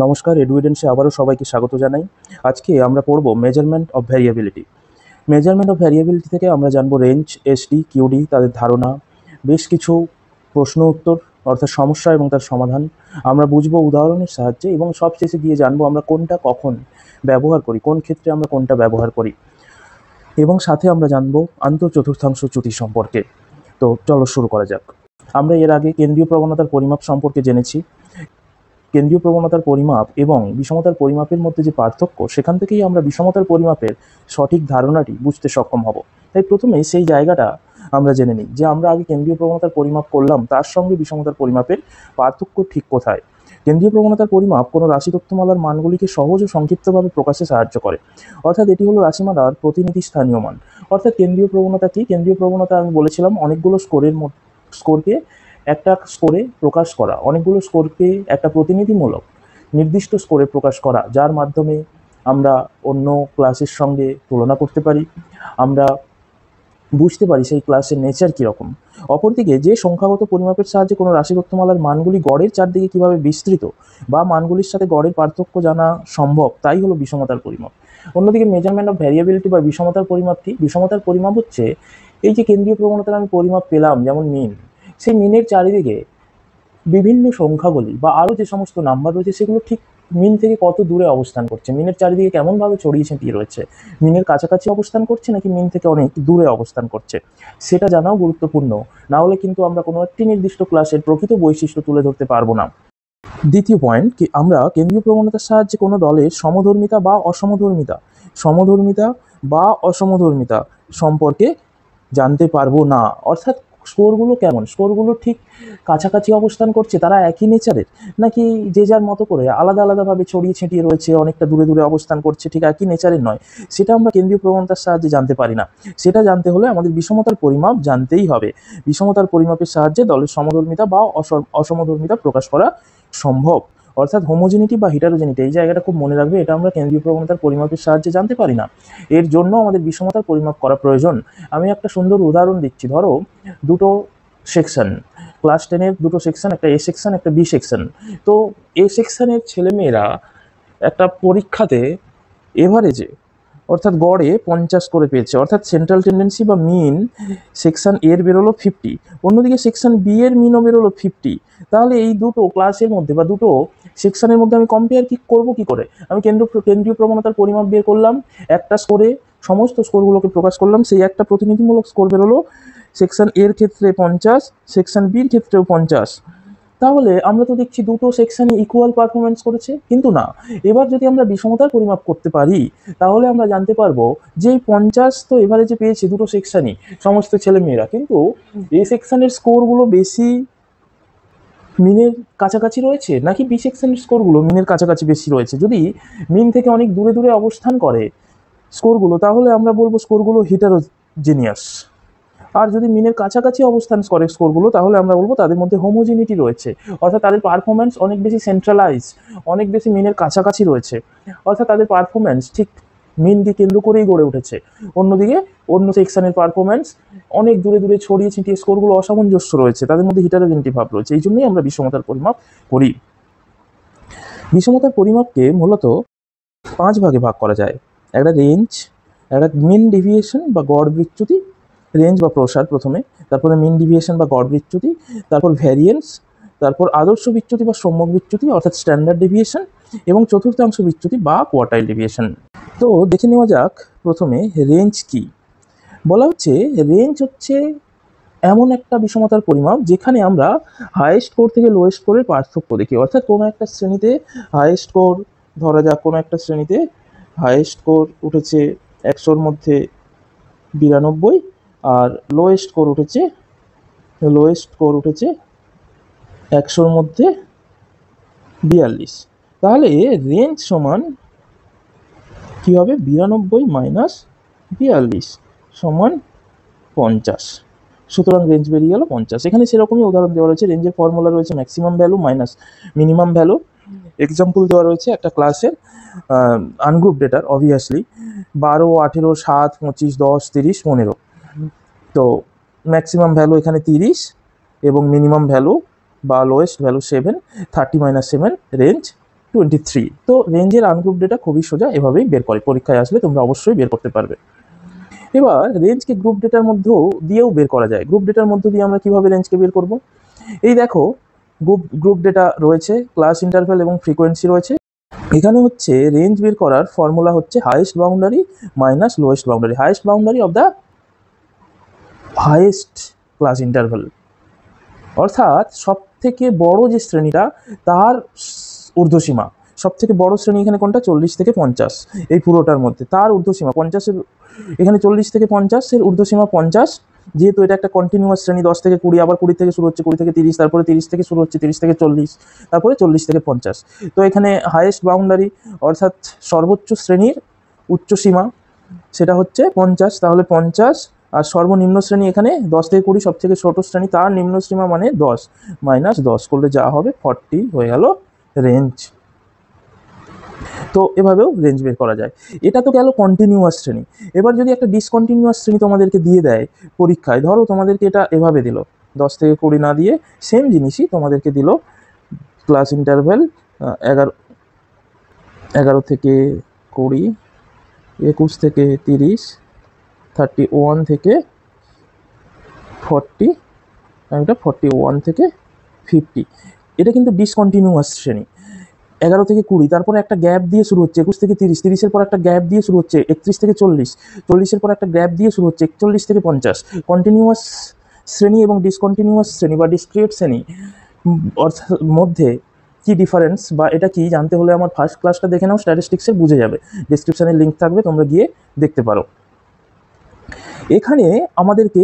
নমস্কার, এডুইডেন্সে আবারও সবাইকে স্বাগত জানাই। আজকে আমরা পড়ব মেজারমেন্ট অফ ভ্যারিয়েবিলিটি। মেজারমেন্ট অফ ভ্যারিয়েবিলিটি থেকে আমরা জানবো রেঞ্জ, এসডি, কিউডি, তাদের ধারণা, বেশ কিছু প্রশ্ন উত্তর অর্থাৎ সমস্যা এবং তার সমাধান আমরা বুঝবো উদাহরণের সাহায্যে, এবং সবশেষে গিয়ে জানবো আমরা কোনটা কখন ব্যবহার করি, কোন ক্ষেত্রে আমরা কোনটা ব্যবহার করি, এবং সাথে আমরা জানবো আন্তঃচতুর্থাংশ চ্যুতি সম্পর্কে। তো চলো শুরু করা যাক। আমরা এর আগে কেন্দ্রীয় প্রবণতার পরিমাপ সম্পর্কে জেনেছি। কেন্দ্রীয় প্রবণতার পরিমাপ এবং বিষমতার পরিমাপের মধ্যে যে পার্থক্য, সেখান থেকেই আমরা বিষমতার পরিমাপের সঠিক ধারণাটি বুঝতে সক্ষম হব। তাই প্রথমে সেই জায়গাটা আমরা জেনে নিই যে আমরা আগে কেন্দ্রীয় প্রবণতার পরিমাপ করলাম, তার সঙ্গে বিষমতার পরিমাপের পার্থক্য ঠিক কোথায়। কেন্দ্রীয় প্রবণতার পরিমাপ কোনো রাশি তথ্যমালার মানগুলিকে সহজ ও সংক্ষিপ্তভাবে প্রকাশে সাহায্য করে, অর্থাৎ এটি হলো রাশিমালার প্রতিনিধি স্থানীয় মান। অর্থাৎ কেন্দ্রীয় প্রবণতা কি? কেন্দ্রীয় প্রবণতা আমি বলেছিলাম অনেকগুলো স্কোরকে একটা স্কোরে প্রকাশ করা, অনেকগুলো স্কোরকে একটা প্রতিনিধিমূলক নির্দিষ্ট স্কোরে প্রকাশ করা, যার মাধ্যমে আমরা অন্য ক্লাসের সঙ্গে তুলনা করতে পারি, আমরা বুঝতে পারি সেই ক্লাসের নেচার কীরকম। অপরদিকে যে সংখ্যাগত পরিমাপের সাহায্যে কোনো রাশি তথ্যমালার মানগুলি গড়ের চারদিকে কীভাবে বিস্তৃত বা মানগুলির সাথে গড়ের পার্থক্য জানা সম্ভব, তাই হলো বিষমতার পরিমাপ। অন্যদিকে মেজারমেন্ট অফ ভ্যারিয়েবিলিটি বা বিষমতার পরিমাপ কি? বিষমতার পরিমাপ হচ্ছে এই যে কেন্দ্রীয় প্রবণতার আমি পরিমাপ পেলাম, যেমন মিন, সেই মিনের চারিদিকে বিভিন্ন সংখ্যাগুলি বা আরও যে সমস্ত নাম্বার রয়েছে সেগুলো ঠিক মিন থেকে কত দূরে অবস্থান করছে, মিনের চারিদিকে কেমনভাবে ছড়িয়ে ছিটিয়ে রয়েছে, মিনের কাছাকাছি অবস্থান করছে নাকি মিন থেকে অনেক দূরে অবস্থান করছে, সেটা জানাও গুরুত্বপূর্ণ। না হলে কিন্তু আমরা কোনো একটি নির্দিষ্ট ক্লাসের প্রকৃত বৈশিষ্ট্য তুলে ধরতে পারবো না। দ্বিতীয় পয়েন্ট কি, আমরা কেন্দ্রীয় প্রবণতার সাহায্যে কোনো দলের সমধর্মিতা বা অসমধর্মিতা সম্পর্কে জানতে পারবো না। অর্থাৎ স্কোরগুলো কেমন, স্কোরগুলো ঠিক কাছাকাছি অবস্থান করছে, তারা একই নেচারের, নাকি যে যার মতো করে আলাদা আলাদাভাবে ছড়িয়ে ছিটিয়ে রয়েছে, অনেকটা দূরে দূরে অবস্থান করছে, ঠিক একই নেচারের নয়, সেটা আমরা কেন্দ্রীয় প্রবণতার সাহায্যে জানতে পারি না। সেটা জানতে হলে আমাদের বিষমতার পরিমাপ জানতেই হবে। বিষমতার পরিমাপের সাহায্যে দলের সমধর্মিতা বা অসমধর্মিতা প্রকাশ করা সম্ভব। অর্থাৎ হোমোজেনিটি বা হিটারোজেনিটি, এই জায়গাটা খুব মনে রাখবে, এটা আমরা কেন্দ্রীয় প্রবণতার পরিমাপের সাহায্যে জানতে পারি না। এর জন্য আমাদের বিষমতার পরিমাপ করা প্রয়োজন। আমি একটা সুন্দর উদাহরণ দিচ্ছি। ধরো দুটো সেকশন, ক্লাস 10-এর দুটো সেকশন, একটা এ সেকশন একটা বি সেকশন। তো এ সেকশনের ছেলেমেয়েরা একটা পরীক্ষাতে এভারেজে অর্থাৎ গড়ে 50 করে পেয়েছে, অর্থাৎ সেন্ট্রাল টেন্ডেন্সি বা মিন সেকশন এর বেরোলো 50, অন্যদিকে সেকশন বি এর মিনও বেরোলো 50। তাহলে এই দুটো ক্লাসের মধ্যে বা দুটো সেকশনের মধ্যে আমি কম্পেয়ার করবো কি করে? আমি কেন্দ্রীয় প্রবণতার পরিমাপ বের করলাম, একটা স্কোরে সমস্ত স্কোরগুলোকে প্রকাশ করলাম, সেই একটা প্রতিনিধিমূলক স্কোর বেরোলো, সেকশন এর ক্ষেত্রে 50, সেকশন বির ক্ষেত্রেও 50। তাহলে আমরা তো দেখছি দুটো সেকশনই ইকুয়াল পারফরমেন্স করেছে, কিন্তু না। এবার যদি আমরা বিষমতার পরিমাপ করতে পারি, তাহলে আমরা জানতে পারবো যে 50 তো এভারেজে পেয়েছে দুটো সেকশনই, সমস্ত ছেলেমেয়েরা, কিন্তু এ সেকশনের স্কোরগুলো বেশি মিনের কাছাকাছি রয়েছে, নাকি বি সেকশনের স্কোরগুলো মিনের কাছাকাছি বেশি রয়েছে। যদি মিন থেকে অনেক দূরে দূরে অবস্থান করে স্কোরগুলো, তাহলে আমরা বলবো স্কোরগুলো হিটারোজেনিয়াস। আর যদি মিনের কাছাকাছি অবস্থান করে স্কোরগুলো, তাহলে আমরা বলবো তাদের মধ্যে হোমোজেনিটি রয়েছে, অর্থাৎ তাদের পারফরমেন্স অনেক বেশি সেন্ট্রালাইজ, অনেক বেশি মিনের কাছাকাছি রয়েছে, অর্থাৎ তাদের পারফরমেন্স ঠিক মিনকে কেন্দ্র করেই গড়ে উঠেছে। অন্যদিকে অন্য সেকশনের পারফরমেন্স অনেক দূরে দূরে ছড়িয়ে ছিটিয়ে স্কোরগুলো অসামঞ্জস্য রয়েছে, তাদের মধ্যে হিটারোজেনিটি ভাব রয়েছে। এই জন্যই আমরা বিষমতার পরিমাপ করি। বিষমতার পরিমাপকে মূলত 5 ভাগে ভাগ করা যায়। একটা রেঞ্জ, একটা মিন ডিভিয়েশন বা গড় বিচ্যুতি, রেঞ্জ বা প্রসার প্রথমে, তারপরে মিন ডিভিয়েশন বা গড় বিচ্যুতি, তারপর ভ্যারিয়েন্স, তারপর আদর্শ বিচ্যুতি বা সম্যক বিচ্যুতি অর্থাৎ স্ট্যান্ডার্ড ডেভিয়েশন, এবং চতুর্থাংশ বিচ্যুতি বা কোয়ার্টাইল ডেভিয়েশন। তো দেখে নেওয়া যাক প্রথমে রেঞ্জ কি। বলা হচ্ছে রেঞ্জ হচ্ছে এমন একটা বিষমতার পরিমাপ যেখানে আমরা হাইয়েস্ট স্কোর থেকে লোয়েস্ট স্কোরের পার্থক্য দেখি। অর্থাৎ কোনো একটা শ্রেণীতে হাইয়েস্ট স্কোর, ধরা যাক কোনো একটা শ্রেণীতে হাইয়েস্ট স্কোর উঠেছে 100-র মধ্যে 92, আর লোয়েস্ট স্কোর উঠেছে 100-র মধ্যে 42। তাহলে রেঞ্জ সমান কি হবে? 92 মাইনাস 42 সমান 50। সুতরাং রেঞ্জ বেরিয়ে গেল 50। এখানে সেরকমই উদাহরণ দেওয়া রয়েছে। রেঞ্জের ফর্মুলা রয়েছে maximum value minus minimum value. Example দেওয়া রয়েছে একটা ক্লাসের আনগ্রুপ ডেটার, অবভিয়াসলি 12, 18, 7, 25, 10, 30, 15। তো ম্যাক্সিমাম ভ্যালু এখানে 30 এবং মিনিমাম ভ্যালু বা লোয়েস্ট ভ্যালু 7, 30 - 7 রেঞ্জ 23। তো রেঞ্জের আনগ্রুপ ডেটা খুবই সোজা, এভাবেই বের করে, পরীক্ষায় আসলে তোমরা অবশ্যই বের করতে পারবে। এবার রেঞ্জকে গ্রুপ ডেটার মধ্যেও দিয়েও বের করা যায়। গ্রুপ ডেটার মধ্য দিয়ে আমরা কিভাবে রেঞ্জকে বের করব? এই দেখো, গ্রুপ ডেটা রয়েছে, ক্লাস ইন্টারভ্যাল এবং ফ্রিকোয়েন্সি রয়েছে। এখানে হচ্ছে রেঞ্জ বের করার ফর্মুলা হচ্ছে highest boundary minus lowest boundary, highest boundary of the highest class interval, অর্থাৎ সব থেকে বড় যে শ্রেণীটা তার ঊর্ধ্বসীমা। সব থেকে বড় শ্রেণী এখানে কোনটা? 40 থেকে 50, এই পুরোটার মধ্যে তার ঊর্ধ্বসীমা 50-এর, এখানে 40 থেকে 50-এর ঊর্ধ্বসীমা 50, যেহেতু এটা একটা কন্টিনিউয়াস শ্রেণী, 10 থেকে 20, আবার 20 থেকে শুরু হচ্ছে, 20 থেকে 30, তারপরে 30 থেকে শুরু হচ্ছে, 30 থেকে 40, তারপরে 40 থেকে 50। তো এখানে হাইয়েস্ট বাউন্ডারি অর্থাৎ সর্বোচ্চ শ্রেণীর উচ্চসীমা সেটা হচ্ছে 50, তাহলে 50, আর সর্বনিম্ন শ্রেণী এখানে 10 থেকে 20, সব থেকে ছোট শ্রেণী, তার নিম্ন সীমা মানে 10, মাইনাস 10 করলে যা হবে 40 হয়ে গেল রেঞ্জ। তো এভাবেও রেঞ্জ বের করা যায়। এটা তো গেল কন্টিনিউয়াস শ্রেণী। এবার যদি একটা ডিসকন্টিনিউয়াস শ্রেণী তোমাদেরকে দিয়ে দেয় পরীক্ষায়, ধরো তোমাদেরকে এটা এভাবে দিল, 10 থেকে 20 না দিয়ে সেম জিনিসই তোমাদেরকে দিল ক্লাস ইন্টারভ্যাল 11 থেকে 20, 21 থেকে 30, 31 থেকে 40, এটা 41 থেকে 50। এটা কিন্তু ডিসকন্টিনিউয়াস শ্রেণী। 11 থেকে 20, তারপরে একটা গ্যাপ দিয়ে শুরু হচ্ছে, 21 থেকে 30, 30-এর পর একটা গ্যাপ দিয়ে শুরু হচ্ছে, 31 থেকে 40, 40-এর পর একটা গ্যাপ দিয়ে শুরু হচ্ছে, 41 থেকে 50। কন্টিনিউয়াস শ্রেণী এবং ডিসকন্টিনিউয়াস শ্রেণী বা ডিসক্রিট শ্রেণী অর্থাৎ মধ্যে কি ডিফারেন্স বা এটা কি জানতে হলে আমার ফার্স্ট ক্লাসটা দেখে নাও, স্ট্যাটিস্টিক্সের, বুঝে যাবে। ডিসক্রিপশানের লিঙ্ক থাকবে, তোমরা গিয়ে দেখতে পারো। এখানে আমাদেরকে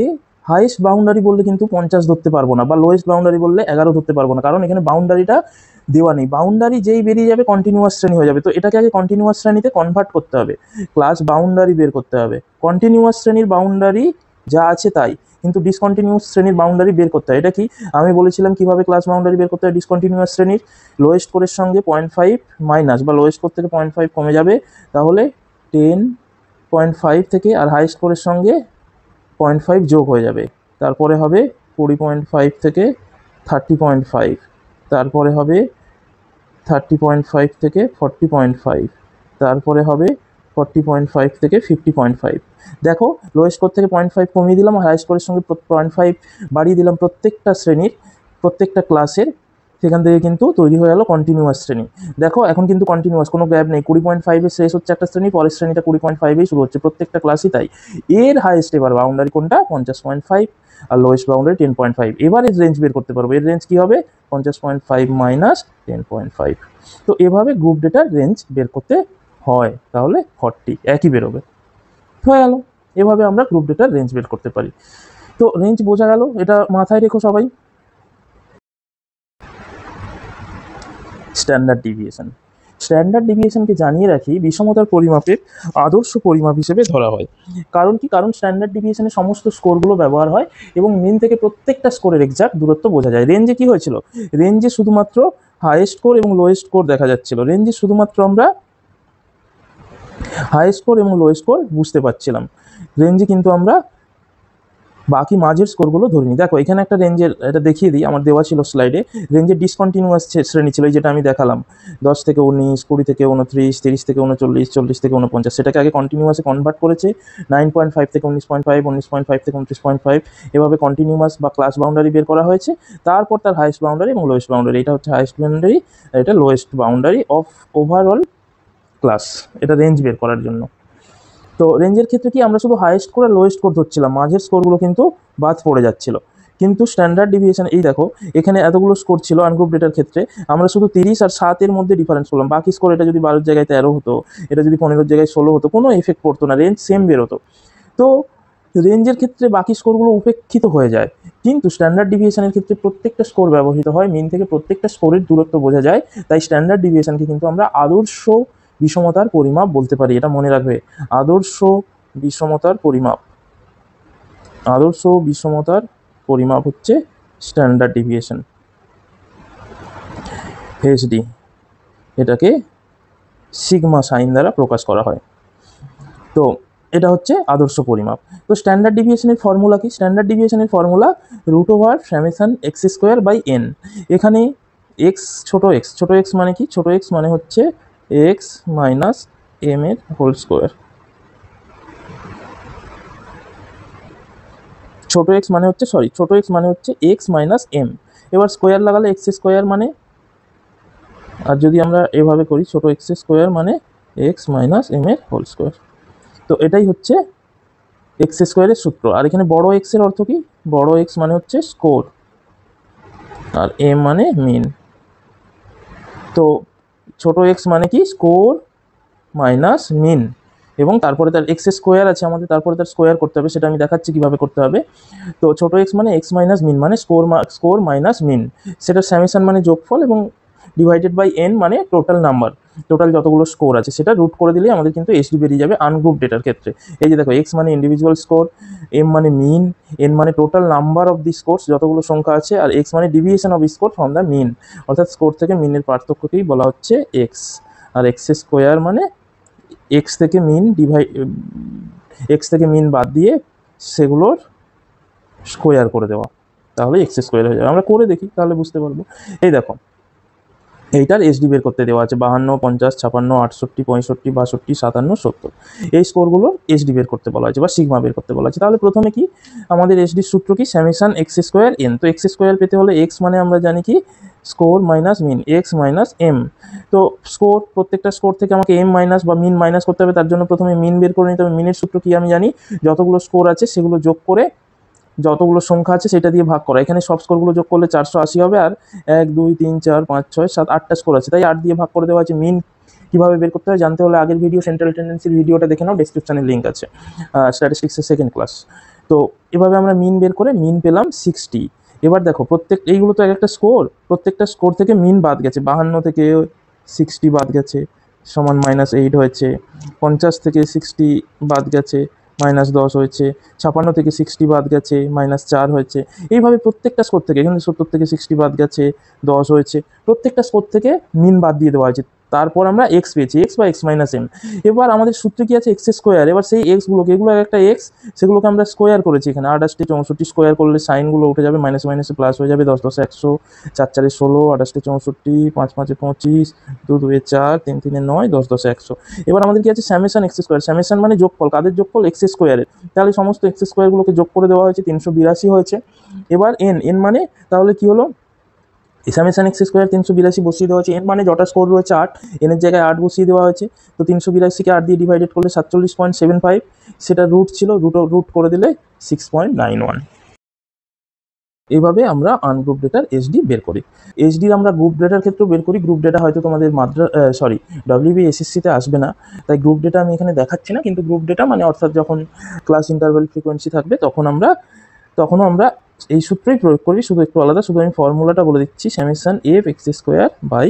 হাইয়েস্ট বাউন্ডারি বললে কিন্তু 50 ধরতে পারবো না, বা লোয়েস্ট বাউন্ডারি বললে 11 ধরতে পারবো না, কারণ এখানে বাউন্ডারিটা দেওয়া নেই। বাউন্ডারি যেই বেরিয়ে যাবে কন্টিনিউয়াস শ্রেণী হয়ে যাবে। তো এটাকে আগে কন্টিনিউয়াস শ্রেণীতে কনভার্ট করতে হবে, ক্লাস বাউন্ডারি বের করতে হবে। কন্টিনিউয়াস শ্রেণীর বাউন্ডারি যা আছে তাই, কিন্তু ডিসকন্টিনিউয়াস শ্রেণীর বাউন্ডারি বের করতে হয়। এটা কি আমি বলেছিলাম কিভাবে ক্লাস বাউন্ডারি বের করতে হয় ডিসকন্টিনিউয়াস শ্রেণীর? লোয়েস্ট কোরের সঙ্গে 0.5 মাইনাস, বা লোয়েস্ট কোর থেকে 0.5 কমে যাবে, তাহলে 10.5 থেকে, আর হাইয়েস্ট কোরের সঙ্গে 0.5 যোগ হয়ে যাবে, তারপরে হবে 20.5 থেকে 30.5, তারপরে হবে 30.5 থেকে 40.5, তারপরে হবে 40.5 থেকে 50.5। দেখো, লোয়েস্ট কোর থেকে 0.5 কমিয়ে দিলাম, আর হাইয়েস্ট কোরের সঙ্গে 0.5 বাড়িয়ে দিলাম প্রত্যেকটা শ্রেণীর, প্রত্যেকটা ক্লাসের। সেখান থেকে কিন্তু তৈরি হয়ে গেল কন্টিনিউয়াস শ্রেণী। দেখো এখন কিন্তু কন্টিনিউয়াস, কোনো গ্যাপ নেই। 20.5-এ শেষ হচ্ছে একটা শ্রেণী, পরের শ্রেণীটা 20.5-এই শুরু হচ্ছে, প্রত্যেকটা ক্লাসই তাই। এর হাইয়েস্ট এবার বাউন্ডারি কোনটা? 50.5, আর লোয়েস্ট বাউন্ডারি 10.5। এবার এর রেঞ্জ বের করতে পারবো। এর রেঞ্জ কি হবে? 50.5 মাইনাস 10.5। তো এভাবে গ্রুপ ডেটার রেঞ্জ বের করতে হয়, তাহলে 40 একই বেরোবে। হয়ে গেল, এভাবে আমরা গ্রুপ ডেটার রেঞ্জ বের করতে পারি। তো রেঞ্জ বোঝা গেল, এটা মাথায় রেখো সবাই। Standard deviation. স্ট্যান্ডার্ড ডিভিয়েশনকে জানিয়ে রাখি বিষমতার পরিমাপের আদর্শ পরিমাপ হিসেবে ধরা হয়। কারণ কি? কারণ স্ট্যান্ডার্ড ডিভিয়েশনে সমস্ত স্কোরগুলো ব্যবহার হয় এবং মিন থেকে প্রত্যেকটা স্কোরের এক্সাক্ট দূরত্ব বোঝা যায়। রেঞ্জে কি হয়েছিল? রেঞ্জে শুধুমাত্র হাইয়েস্ট স্কোর এবং লোয়েস্ট স্কোর দেখা যাচ্ছিল। রেঞ্জে শুধুমাত্র আমরা হাইয়েস্ট স্কোর এবং লোয়েস্ট স্কোর বুঝতে পারছিলাম, রেঞ্জে কিন্তু আমরা বাকি মাঝের স্কোরগুলো ধরিনি। দেখো এখানে একটা রেঞ্জের, এটা দেখিয়ে দিই, আমার দেওয়া ছিল স্লাইডে। রেঞ্জের ডিসকন্টিনিউয়াস শ্রেণী ছিল, যেটা আমি দেখালাম, 10 থেকে 19, 20 থেকে 29, 30 থেকে 39, 40 থেকে 49। সেটাকে আগে কন্টিনিউয়াসে কনভার্ট করেছে, 9.5 থেকে 19.5, 19.5 থেকে 29.5, এভাবে কন্টিনিউয়াস বা ক্লাস বাউন্ডারি বের করা হয়েছে। তারপর তার হাইয়েস্ট বাউন্ডারি এবং লোয়েস্ট বাউন্ডারি, এটা হচ্ছে হাইয়েস্ট বাউন্ডারি, এটা lowest boundary of overall class, এটা রেঞ্জ বের করার জন্য। তো রেঞ্জের ক্ষেত্রে কি আমরা শুধু হাইয়েস্ট স্কোর আর লোয়েস্ট স্কোর ধরছিলাম, মাঝের স্কোরগুলো কিন্তু বাদ পড়ে যাচ্ছিল। কিন্তু স্ট্যান্ডার্ড ডিভিয়েশন, এই দেখো এখানে এতগুলো স্কোর ছিল আনগ্রুপ ডেটার ক্ষেত্রে, আমরা শুধু 30 আর 7-এর মধ্যে ডিফারেন্স করলাম। বাকি স্কোর, এটা যদি 12-এর জায়গায় 13 হতো, এটা যদি 15-এর জায়গায় 16 হতো, কোনো এফেক্ট পড়তো না, রেঞ্জ সেম বেরোতো। তো রেঞ্জের ক্ষেত্রে বাকি স্কোরগুলো উপেক্ষিত হয়ে যায়, কিন্তু স্ট্যান্ডার্ড ডিভিয়েশনের ক্ষেত্রে প্রত্যেকটা স্কোর ব্যবহৃত হয়, মিন থেকে প্রত্যেকটা স্কোরের দূরত্ব বোঝা যায়। তাই স্ট্যান্ডার্ড ডিভিয়েশনকে কিন্তু আমরা আদর্শ বিষমতার পরিমাপ বলতে পারি, এটা মনে রাখবে। আদর্শ বিষমতার পরিমাপ, আদর্শ বিষমতার পরিমাপ হচ্ছে স্ট্যান্ডার্ড ডিভিয়েশন, এইচডি। এটাকে সিগমা সাইন দ্বারা প্রকাশ করা হয়। তো এটা হচ্ছে আদর্শ পরিমাপ। তো স্ট্যান্ডার্ড ডিভিয়েশনের ফর্মুলা কি? স্ট্যান্ডার্ড ডিভিয়েশনের ফর্মুলা √/(n)। এখানে এক্স ছোট এক্স মানে কি? ছোট এক্স মানে হচ্ছে এক্স মাইনাস এম এর হোল স্কোয়ার। ছোট এক্স মানে হচ্ছে এক্স মাইনাস এম। এবার স্কোয়ার লাগালে এক্স স্কোয়ার মানে, আর যদি আমরা এভাবে করি ছোট এক্স স্কোয়ার মানে এক্স মাইনাস এম এর হোল স্কোয়ার। তো এটাই হচ্ছে এক্স স্কোয়ারের সূত্র। আর এখানে বড় এক্স এর অর্থ কি? বড় এক্স মানে হচ্ছে স্কোর, আর এম মানে মিন। তো ছোট এক্স মানে কি? স্কোর মাইনাস মিন, এবং তারপরে তার এক্স স্কোয়ার আছে আমাদের, তারপরে তার স্কোয়ার করতে হবে, সেটা আমি দেখাচ্ছি কিভাবে করতে হবে। তো ছোট এক্স মানে এক্স মাইনাস মিন মানে স্কোর মাইনাস মিন, সেটা স্যামেশন মানে যোগফল, এবং ডিভাইডেড বাই এন মানে টোটাল নাম্বার, টোটাল যতগুলো স্কোর আছে সেটা রুট করে দিলে আমাদের কিন্তু এসডি বেরিয়ে যাবে আনগ্রুপ ডেটার ক্ষেত্রে। এই যে দেখো, এক্স মানে ইন্ডিভিজুয়াল স্কোর, এম মানে মিন, এন মানে total number of the scores যতগুলো সংখ্যা আছে, আর এক্স মানে deviation of score from the mean, অর্থাৎ স্কোর থেকে মিনের পার্থক্যকেই বলা হচ্ছে এক্স। আর এক্স স্কোয়ার মানে এক্স থেকে মিন বাদ দিয়ে সেগুলোর স্কোয়ার করে দেওয়া, তাহলে এক্স স্কোয়ার হয়ে যাবে। আমরা করে দেখি তাহলে বুঝতে পারবো। এই দেখো, এইটার এসডি বের করতে দেওয়া আছে 52, 50, 56, 68, 65, 62, 57, 70। এই স্কোরগুলোর এসডি বের করতে বলা হয়েছে বা সিগমা বের করতে বলা হয়েছে। তাহলে প্রথমে কি আমাদের এসডির সূত্র কি? Summation x square N. তো এক্স স্কোয়ার পেতে হলে এক্স মানে আমরা জানি কি? স্কোর মাইনাস মিন, এক্স মাইনাস এম। তো প্রত্যেকটা স্কোর থেকে আমাকে এম মাইনাস বা মিন মাইনাস করতে হবে, তার জন্য প্রথমে মিন বের করে নিতে হবে। মিনের সূত্র কি আমি জানি? যতগুলো স্কোর আছে সেগুলো যোগ করে যতগুলো সংখ্যা আছে সেটা দিয়ে ভাগ করা। এখানে সব স্কোরগুলো যোগ করলে 480 হবে, আর 1 2 3 4 5 6 7 8টা স্কোর আছে, তাই 8 দিয়ে ভাগ করে দেওয়া আছে। মিন কীভাবে বের করতে হয় জানতে হলে আগের ভিডিও সেন্ট্রাল টেন্ডেন্সির ভিডিওটা দেখে নাও, ডেসক্রিপশনে লিঙ্ক আছে, স্ট্যাটিস্টিক্সের সেকেন্ড ক্লাস। তো এভাবে আমরা মিন বের করে মিন পেলাম 60। এবার দেখো, এইগুলো তো একটা স্কোর, প্রত্যেকটা স্কোর থেকে মিন বাদ গেছে। 52 থেকে 60 বাদ গেছে সমান -8 হয়েছে, 50 থেকে 60 বাদ গেছে -10 হয়েছে, 56 থেকে 60 বাদ গেছে -4 হয়েছে। এইভাবে প্রত্যেকটা স্কোর থেকে, এখানে 70 থেকে 60 বাদ গেছে 10 হয়েছে, প্রত্যেকটা স্কোর থেকে মিন বাদ দিয়ে দেওয়া হয়েছে। তারপর আমরা এক্স পেয়েছি, এক্স বা এক্স মাইনাস এম। এবার আমাদের সূত্রে কি আছে? X square. এবার সেই এক্সগুলোকে, এগুলো একটা এক্স, সেগুলোকে আমরা স্কোয়ার করেছি। এখানে 28 64 স্কোয়ার করলে সাইনগুলো উঠে যাবে, মাইনাসে মাইনাসে প্লাস হয়ে যাবে, 10 10 100, 4 4 16, 28 64, 5 5 25, 2 2 4, 3 3 9, 10 10 100। এবার আমাদের কি আছে? Summation x square. স্যামেশন মানে যোগফল, কাদের যোগফল? এক্স স্কোয়ারের। তাহলে সমস্ত এক্স স্কোয়ারগুলোকে যোগ করে দেওয়া হয়েছে, 382 হয়েছে। এবার এন মানে তাহলে কি হলো? সামেশন এক্স স্কোয়ার 382 বসিয়ে দেওয়া হয়েছে। এন মানে যটা স্কোর রয়েছে 8, এনের জায়গায় 8 বসিয়ে দেওয়া হয়েছে। তো 382কে 8 দিয়ে ডিভাইডেড করলে 47.75, সেটা রুট ছিল, রুট করে দিলে 6.91। এইভাবে আমরা আনগ্রুপ ডেটার এসডি বের করি। এসডির আমরা গ্রুপ ডেটার ক্ষেত্রেও বের করি। গ্রুপ ডেটা হয়তো তোমাদের WBSSC-তে আসবে না, তাই গ্রুপ ডেটা আমি এখানে দেখাচ্ছি না। কিন্তু গ্রুপ ডেটা মানে অর্থাৎ যখন ক্লাস ইন্টারভেল ফ্রিকোয়েন্সি থাকবে তখনও আমরা এই সূত্রই প্রয়োগ করি, শুধু একটু আলাদা। শুধু আমি ফর্মুলাটা বলে দিচ্ছি, summation F X square by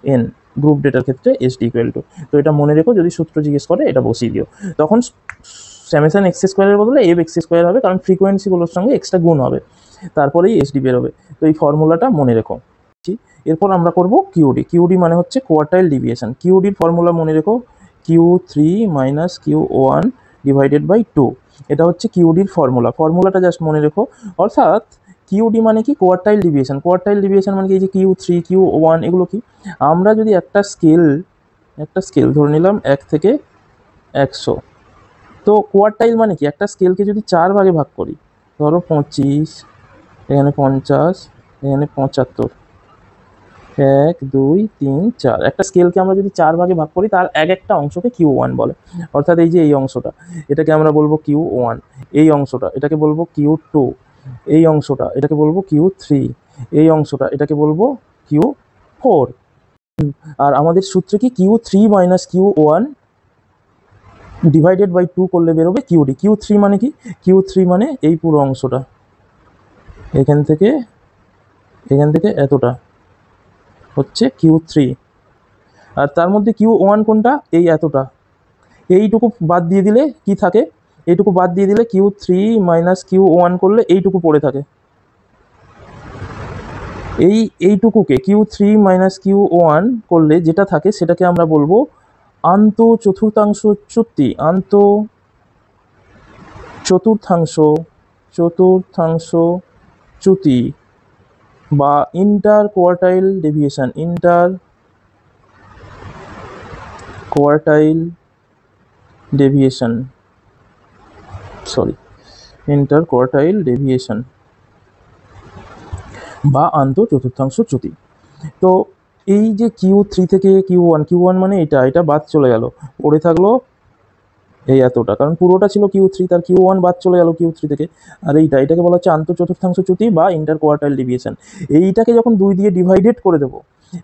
N group ডেটার ক্ষেত্রে এসডি ইকুয়াল টু। তো এটা মনে রেখো, যদি সূত্র জিজ্ঞেস করে এটা বসিয়ে দিও। তখন স্যামেশন এক্স স্কোয়ারের বদলে এফ এক্স স্কোয়ার হবে, কারণ ফ্রিকোয়েন্সিগুলোর সঙ্গে এক্সট্রা গুণ হবে, তারপরেই এসডি বেরোবে। তো এই ফর্মুলাটা মনে রেখো। এরপর আমরা করব কিউডি। কিউডি মানে হচ্ছে কোয়ার্টাইল ডিভিয়েশন। কিউডির ফর্মুলা মনে রেখো, Q3 minus Q1 divided by 2। এটা হচ্ছে কিউডির ফর্মুলাটা জাস্ট মনে রেখো। অর্থাৎ কিউডি মানে কি? Quartile deviation. কোয়ার্টাইল ডিভিয়েশন মানে কি? এই যে Q3 Q1 এগুলো কি? আমরা যদি একটা স্কেল ধরে নিলাম 1 থেকে 100, তো কোয়ার্টাইল মানে কি? একটা স্কেলকে যদি 4 ভাগে ভাগ করি, ধরো 25, এখানে 50, এখানে 75, 1 2 3 4, একটা স্কেলকে আমরা যদি 4 ভাগে ভাগ করি, তার একটা অংশকে Q1 বলে। অর্থাৎ এই যে এই অংশটা, এটাকে আমরা বলবো Q1, এই অংশটা এটাকে বলবো Q2, এই অংশটা এটাকে বলবো Q3, এই অংশটা এটাকে বলবো Q4। আর আমাদের সূত্রে কি? Q3 minus Q1 divided by 2 করলে বেরোবে কিউডি। Q3 মানে কি? Q3 মানে এই পুরো অংশটা, এখান থেকে এতটা হচ্ছে Q3। আর তার মধ্যে Q1 কোনটা? এই এতটা। এইটুকু বাদ দিয়ে দিলে কি থাকে? এইটুকু বাদ দিয়ে দিলে Q3 মাইনাস Q1 করলে এইটুকু পড়ে থাকে। এইটুকুকে Q3 মাইনাস Q1 করলে যেটা থাকে সেটাকে আমরা বলবো আন্ত চতুর্থাংশ চ্যুতি বা inter quartile deviation, inter quartile deviation, sorry, inter quartile deviation বা আন্ত চতুর্থাংশ চ্যুতি। তো এই যে Q3 থেকে Q1 মানে এটা বাদ চলে গেল, পড়ে থাকলো এই এতটা, কারণ পুরোটা ছিল Q3, তার Q1 বাদ চলে গেল Q3 থেকে। আর এটাকে বলা হচ্ছে আন্তঃচতুর্থাংশ চ্যুতি বা ইন্টার কোয়ার্টাইল ডেভিয়েশন। এইটাকে যখন 2 দিয়ে ডিভাইডেড করে দেবো,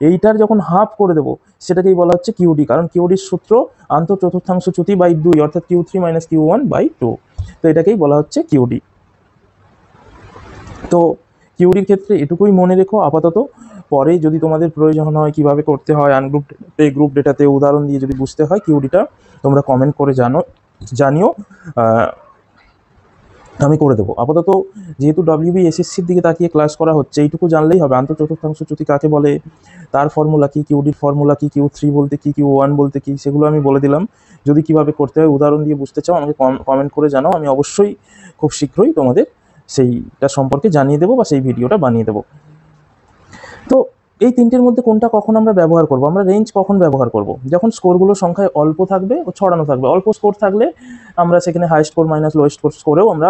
এইটার যখন হাফ করে দেবো, সেটাকেই বলা হচ্ছে কিউডি, কারণ কিউডির সূত্র আন্তঃচতুর্থাংশ চ্যুতি বাই 2, অর্থাৎ Q3 - Q1/2। তো এটাকেই বলা হচ্ছে কিউডি। তো কিউডির ক্ষেত্রে এটুকুই মনে রেখো আপাতত। পরে যদি তোমাদের প্রয়োজন হয় কিভাবে করতে হয় আনগ্রুপ ডেটাতে, গ্রুপ ডেটাতে উদাহরণ দিয়ে যদি বুঝতে হয় কিউডিটা, তোমরা কমেন্ট করে জানিও, আমি করে দেবো। আপাতত যেহেতু WBSSCর দিকে তাকিয়ে ক্লাস করা হচ্ছে, এইটুকু জানলেই হবে আন্তঃচতুর্থাংশ চ্যুতি কাকে বলে, তার ফর্মুলা কি, কিউডির ফর্মুলা কি, Q3 বলতে কি, Q1 বলতে কি, সেগুলো আমি বলে দিলাম। যদি কিভাবে করতে হয় উদাহরণ দিয়ে বুঝতে চাও আমাকে কমেন্ট করে জানাও, আমি অবশ্যই খুব শীঘ্রই তোমাদের সেইটা সম্পর্কে জানিয়ে দেবো বা সেই ভিডিওটা বানিয়ে দেবো। তো এই তিনটের মধ্যে কোনটা কখন আমরা ব্যবহার করব? আমরা রেঞ্জ কখন ব্যবহার করব? যখন স্কোরগুলো সংখ্যায় অল্প থাকবে ও ছড়ানো থাকবে। অল্প স্কোর থাকলে আমরা সেখানে হাই স্কোর মাইনাস লোয়েস্ট স্কোরেও আমরা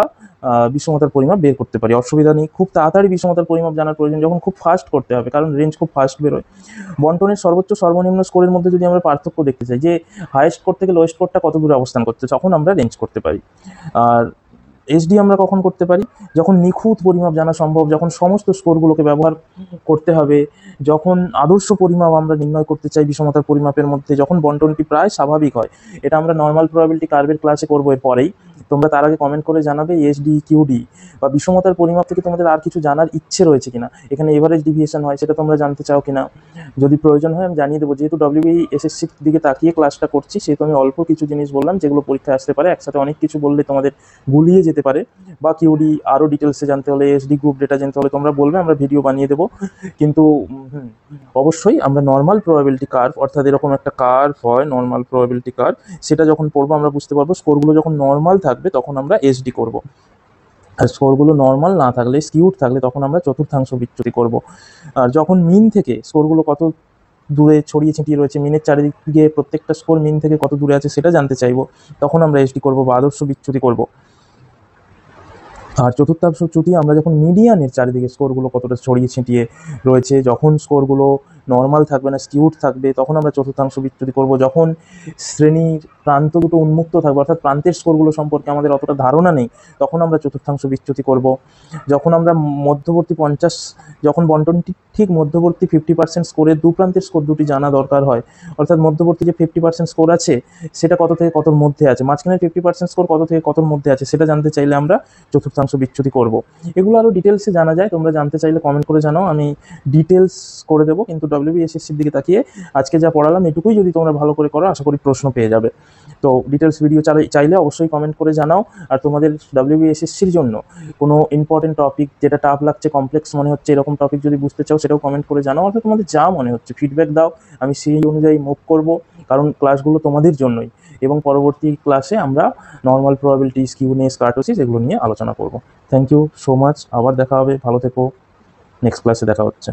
বিষমতার পরিমাপ বের করতে পারি, অসুবিধা নেই। খুব তাড়াতাড়ি বিষমতার পরিমাপ জানার প্রয়োজন যখন খুব ফাস্ট করতে হবে, কারণ রেঞ্জ খুব ফাস্ট বেরোয়। বন্টনের সর্বোচ্চ সর্বনিম্ন স্কোরের মধ্যে যদি আমরা পার্থক্য দেখতে চাই যে হাইয়েস্ট স্কোর থেকে লোয়েস্ট স্কোরটা কত দূরে অবস্থান করছে, তখন আমরা রেঞ্জ করতে পারি। আর এসডি আমরা কখন করতে পারি? যখন নিখুঁত পরিমাপ জানা সম্ভব, যখন সমস্ত স্কোরগুলোকে ব্যবহার করতে হবে, যখন আদর্শ পরিমাপ আমরা নির্ণয় করতে চাই বিষমতার পরিমাপের মধ্যে, যখন বন্টনটি প্রায় স্বাভাবিক হয়। এটা আমরা নর্মাল প্রবাবিলিটি কার্ভের ক্লাসে করবো এর পরেই। তোমরা তার আগে কমেন্ট করে জানাবে এসডি, কিউডি বা বিষমতার পরিমাপ থেকে তোমাদের আর কিছু জানার ইচ্ছে রয়েছে কিনা, এখানে এভারেজ ডিভিয়েশন হয় সেটা তোমরা জানতে চাও কিনা। যদি প্রয়োজন হয় আমি জানিয়ে দেবো। যেহেতু WBSSCর দিকে তাকিয়ে ক্লাসটা করছি, সেহেতু আমি অল্প কিছু জিনিস বললাম যেগুলো পরীক্ষায় আসতে পারে। একসাথে অনেক কিছু বললে তোমাদের গুলিয়ে যেতে পারে, বা কিউডি আরও ডিটেলসে জানতে হলে, এসডি গ্রুপ ডেটা জানতে হলে তোমরা বলবে, আমরা ভিডিও বানিয়ে দেবো। কিন্তু অবশ্যই আমরা নর্মাল প্রবাবিলিটি কার্ভ, অর্থাৎ এরকম একটা কার্ভ হয় নর্মাল প্রবাবিলিটি কার্ভ, সেটা যখন পড়বো আমরা বুঝতে পারবো স্কোরগুলো যখন নর্মাল থাকবে তখন আমরা এসডি করব, আর স্কোরগুলো নর্মাল না থাকলে, স্কিউড থাকলে, তখন আমরা চতুর্থাংশ বিচ্যুতি করব। আর যখন মিন থেকে স্কোরগুলো কত দূরে ছড়িয়ে ছিটিয়ে রয়েছে, মিনের চারিদিকে প্রত্যেকটা স্কোর মিন থেকে কত দূরে আছে সেটা জানতে চাইবো, তখন আমরা এসডি করব বা আদর্শ বিচ্যুতি করব। আর চতুর্থাংশ চ্যুতি আমরা যখন মিডিয়ানের চারিদিকে স্কোরগুলো কতটা ছড়িয়ে ছিটিয়ে রয়েছে, যখন স্কোরগুলো নর্মাল থাকবে না, স্কিউড থাকবে, তখন আমরা চতুর্থাংশ বিচ্যুতি করব। যখন শ্রেণীর প্রান্ত দুটো উন্মুক্ত থাকবে, অর্থাৎ প্রান্তের স্কোরগুলো সম্পর্কে আমাদের অতটা ধারণা নেই, তখন আমরা চতুর্থাংশ বিচ্যুতি করব। যখন আমরা মধ্যবর্তী 50, যখন বন্টনটি ঠিক মধ্যবর্তী 50% স্কোরের দু প্রান্তের স্কোর দুটি জানা দরকার হয়, অর্থাৎ মধ্যবর্তী যে 50% স্কোর আছে সেটা কত থেকে কতর মধ্যে আছে, মাঝখানের 50% স্কোর কত থেকে কতর মধ্যে আছে সেটা জানতে চাইলে আমরা চতুর্থাংশ বিচ্যুতি করব। এগুলো আরও ডিটেলসে জানা যায়, তোমরা জানতে চাইলে কমেন্ট করে জানাও, আমি ডিটেলস করে দেবো। কিন্তু WBSSCর দিকে তাকিয়ে আজকে যা পড়ালাম এটুকুই যদি তোমরা ভালো করে করো, আশা করি প্রশ্ন পেয়ে যাবে। তো ডিটেলস ভিডিও চাইলে অবশ্যই কমেন্ট করে জানাও। আর তোমাদের WBSSCর জন্য কোনো ইম্পর্টেন্ট টপিক যেটা টাফ লাগছে, কমপ্লেক্স মনে হচ্ছে, এরকম টপিক যদি বুঝতে চাও সেটাও কমেন্ট করে জানাও, অর্থাৎ তোমাদের যা মনে হচ্ছে ফিডব্যাক দাও, আমি সেই অনুযায়ী মুভ করব, কারণ ক্লাসগুলো তোমাদের জন্যই। এবং পরবর্তী ক্লাসে আমরা নর্মাল প্রবাবিলিটি, স্কিউনেস, কার্টোসিস এগুলো নিয়ে আলোচনা করব। থ্যাংক ইউ সো মাচ, আবার দেখা হবে, ভালো থেকো, নেক্সট ক্লাসে দেখা হচ্ছে।